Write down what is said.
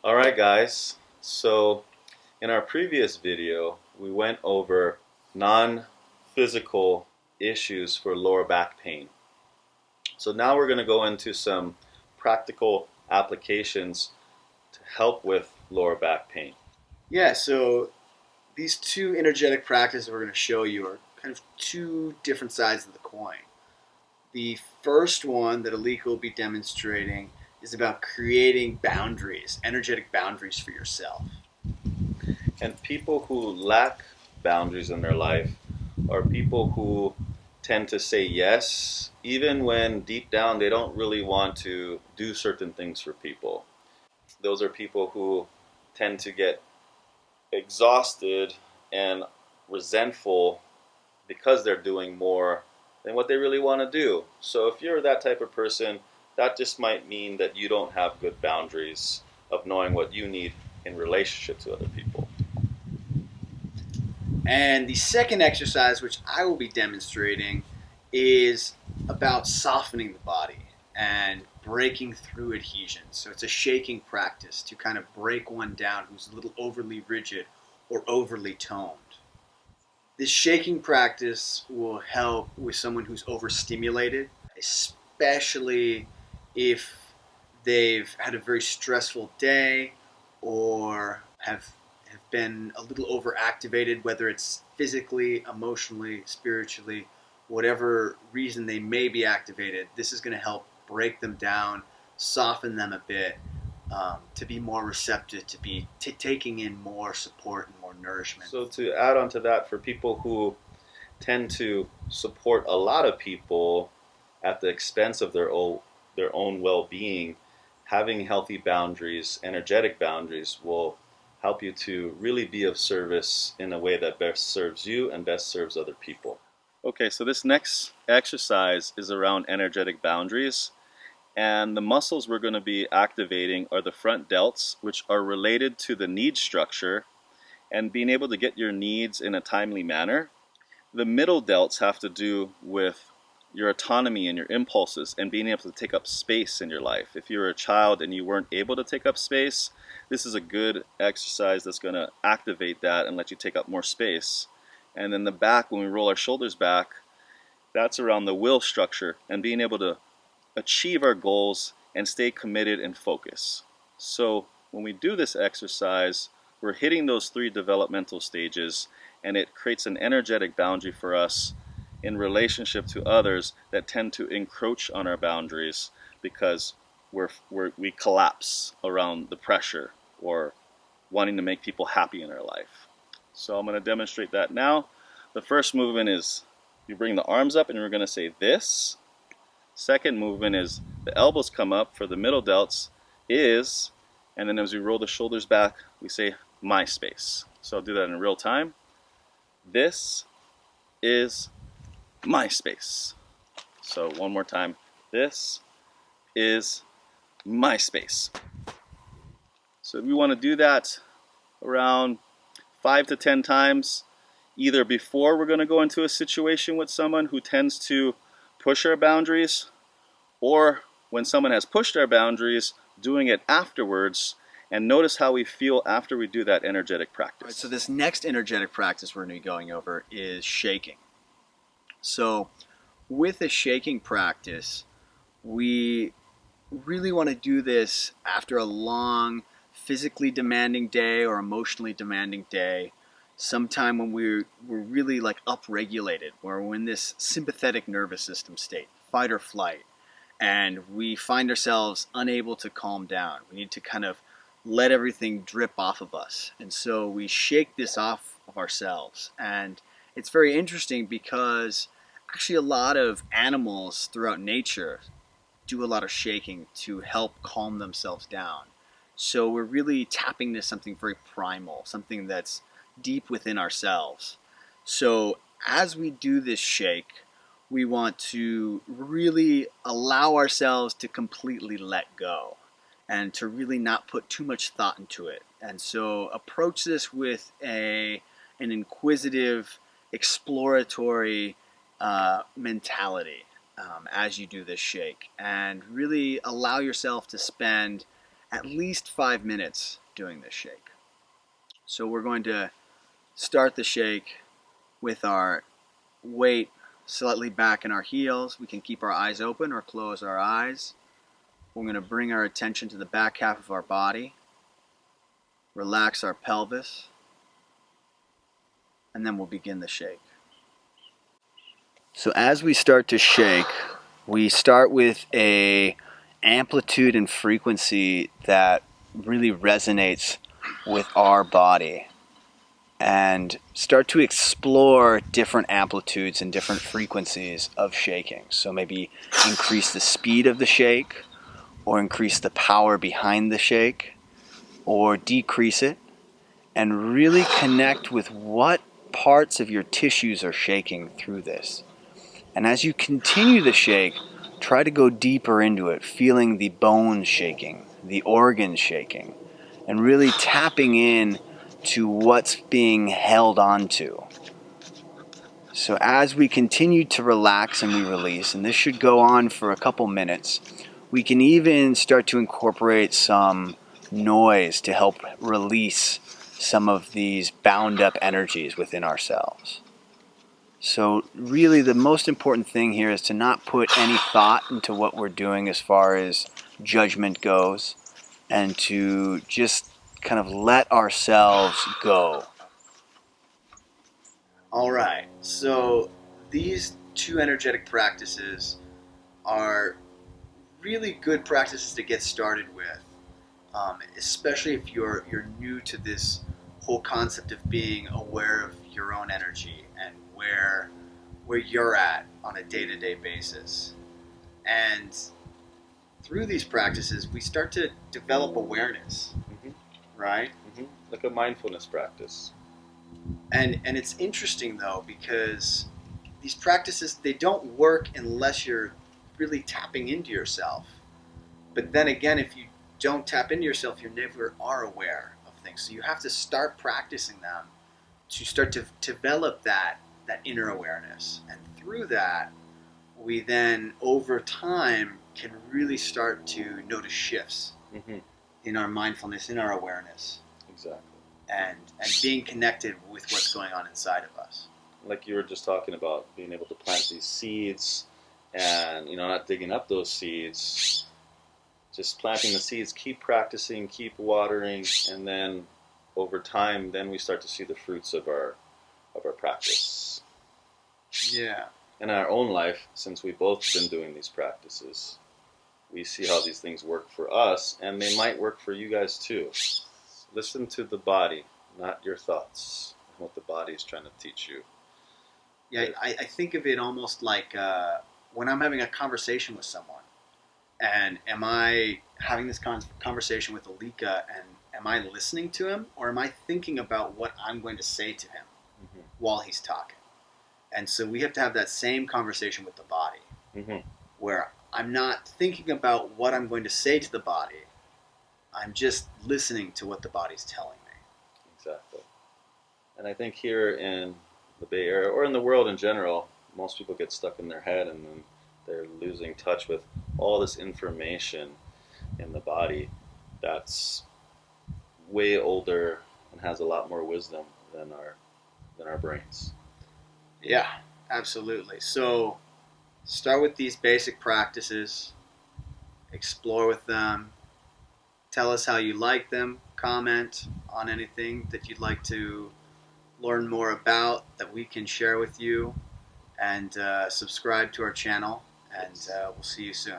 Alright guys, so in our previous video we went over non-physical issues for lower back pain. So now we're going to go into some practical applications to help with lower back pain. Yeah, so these two energetic practices we're going to show you are kind of two different sides of the coin. The first one that Alika will be demonstrating is about creating boundaries, energetic boundaries for yourself. And people who lack boundaries in their life are people who tend to say yes, even when deep down they don't really want to do certain things for people. Those are people who tend to get exhausted and resentful because they're doing more than what they really want to do. So if you're that type of person, that just might mean that you don't have good boundaries of knowing what you need in relationship to other people. And the second exercise, which I will be demonstrating, is about softening the body and breaking through adhesions. So it's a shaking practice to kind of break one down who's a little overly rigid or overly toned. This shaking practice will help with someone who's overstimulated, especially if they've had a very stressful day or have been a little overactivated, whether it's physically, emotionally, spiritually, whatever reason they may be activated. This is going to help break them down, soften them a bit, to be more receptive, to be taking in more support and more nourishment. So to add on to that, for people who tend to support a lot of people at the expense of their own well-being, having healthy boundaries, energetic boundaries, will help you to really be of service in a way that best serves you and best serves other people. Okay, so this next exercise is around energetic boundaries. And the muscles we're going to be activating are the front delts, which are related to the need structure and being able to get your needs in a timely manner. The middle delts have to do with your autonomy and your impulses and being able to take up space in your life. If you're a child and you weren't able to take up space, this is a good exercise that's going to activate that and let you take up more space. And then the back, when we roll our shoulders back, that's around the will structure and being able to achieve our goals and stay committed and focused. So when we do this exercise, we're hitting those three developmental stages, and it creates an energetic boundary for us in relationship to others that tend to encroach on our boundaries because we collapse around the pressure or wanting to make people happy in our life. So I'm going to demonstrate that now. The first movement is you bring the arms up and we're going to say this. Second movement is the elbows come up for the middle delts is, and then as we roll the shoulders back, we say my space. So I'll do that in real time. This is my space. So one more time. This is my space. So we want to do that around 5 to 10 times, either before we're going to go into a situation with someone who tends to push our boundaries, or when someone has pushed our boundaries, doing it afterwards, and notice how we feel after we do that energetic practice. All right, so this next energetic practice we're going to be going over is shaking. So with a shaking practice, we really want to do this after a long, physically demanding day or emotionally demanding day, sometime when we're really like upregulated, where we're in this sympathetic nervous system state, fight or flight, and we find ourselves unable to calm down. We need to kind of let everything drip off of us. And so we shake this off of ourselves. And it's very interesting because actually a lot of animals throughout nature do a lot of shaking to help calm themselves down. So we're really tapping into something very primal, something that's deep within ourselves. So as we do this shake, we want to really allow ourselves to completely let go and to really not put too much thought into it. And so approach this with an inquisitive, exploratory mentality as you do this shake, and really allow yourself to spend at least 5 minutes doing this shake. So we're going to start the shake with our weight slightly back in our heels. We can keep our eyes open or close our eyes. We're going to bring our attention to the back half of our body, relax our pelvis, and then we'll begin the shake. So as we start to shake, we start with a amplitude and frequency that really resonates with our body, and start to explore different amplitudes and different frequencies of shaking. So maybe increase the speed of the shake, or increase the power behind the shake, or decrease it, and really connect with what parts of your tissues are shaking through this. And as you continue the shake, try to go deeper into it, feeling the bones shaking, the organs shaking, and really tapping in to what's being held onto. So as we continue to relax and we release, and this should go on for a couple minutes, we can even start to incorporate some noise to help release some of these bound up energies within ourselves. So really the most important thing here is to not put any thought into what we're doing as far as judgment goes, and to just kind of let ourselves go. All right, so these two energetic practices are really good practices to get started with, especially if you're new to this whole concept of being aware of your own energy and where you're at on a day-to-day basis. And through these practices, we start to develop awareness, right? Like a mindfulness practice. And it's interesting though, because these practices, they don't work unless you're really tapping into yourself. But then again, if you don't tap into yourself, you never are aware of things. So you have to start practicing them to start to develop that inner awareness. And through that, we then, over time, can really start to notice shifts in our mindfulness, in our awareness. Exactly. And being connected with what's going on inside of us. Like you were just talking about, being able to plant these seeds and, not digging up those seeds, just planting the seeds, keep practicing, keep watering, and then over time, then we start to see the fruits of our practice. Yeah. In our own life, since we've both been doing these practices, we see how these things work for us, and they might work for you guys too. Listen to the body, not your thoughts, and what the body is trying to teach you. Yeah, I think of it almost like when I'm having a conversation with someone, and am I having this conversation with Alika, and am I listening to him, or am I thinking about what I'm going to say to him while he's talking? And so we have to have that same conversation with the body, where I'm not thinking about what I'm going to say to the body. I'm just listening to what the body's telling me. Exactly. And I think here in the Bay Area, or in the world in general, most people get stuck in their head, and then they're losing touch with all this information in the body that's way older and has a lot more wisdom than our brains. Yeah, absolutely. So start with these basic practices, explore with them, tell us how you like them, comment on anything that you'd like to learn more about that we can share with you, and subscribe to our channel, and we'll see you soon.